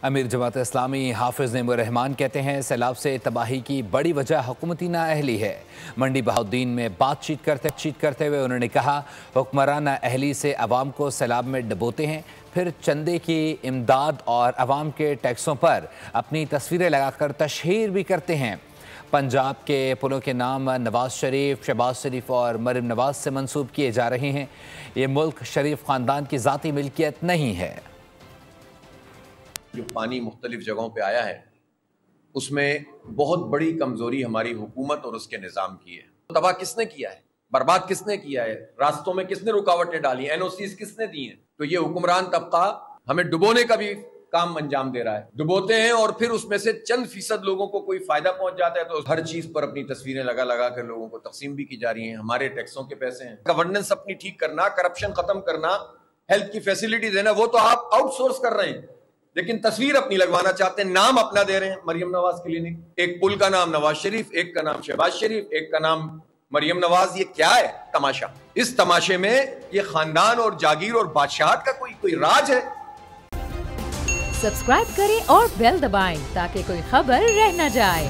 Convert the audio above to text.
अमीर जमात इस्लामी हाफिज नेमुर रहमान कहते हैं सैलाब से तबाही की बड़ी वजह हुकूमती नाअहली है। मंडी बहाउद्दीन में बातचीत करते हुए उन्होंने कहा हुक्मरान नाअहली से अवाम को सैलाब में डुबोते हैं, फिर चंदे की इमदाद और अवाम के टैक्सों पर अपनी तस्वीरें लगाकर तशहीर भी करते हैं। पंजाब के पुलों के नाम नवाज शरीफ, शहबाज शरीफ और मरियम नवाज से मंसूब किए जा रहे हैं। ये मुल्क शरीफ ख़ानदान की ज़ाती मिल्कियत नहीं है। जो पानी मुख्तलिफ जगहों पे आया है उसमें बहुत बड़ी कमजोरी हमारी हुकूमत और उसके निज़ाम की है। तबाह किसने किया है, बर्बाद किसने किया है, रास्तों में किसने रुकावटें डाली, एनओसीज किसने दी हैं। तो ये हुक्मरान तबका हमें डुबोने का भी काम अंजाम दे रहा है। डुबोते हैं और फिर उसमें से चंद फीसद लोगों को कोई फायदा पहुंच जाता है तो हर चीज पर अपनी तस्वीरें लगा लगा कर लोगों को तकसीम भी की जा रही हैं। हमारे टैक्सों के पैसे हैं। गवर्नेंस अपनी ठीक करना, करप्शन खत्म करना, हेल्थ की फैसिलिटी देना, वो तो आप आउटसोर्स कर रहे हैं, लेकिन तस्वीर अपनी लगवाना चाहते हैं, नाम अपना दे रहे हैं। मरियम नवाज क्लिनिक, एक पुल का नाम नवाज शरीफ, एक का नाम शहबाज शरीफ, एक का नाम मरियम नवाज। ये क्या है तमाशा? इस तमाशे में ये खानदान और जागीर और बादशाहत का कोई राज है। सब्सक्राइब करें और बेल दबाएं ताकि कोई खबर रह न जाए।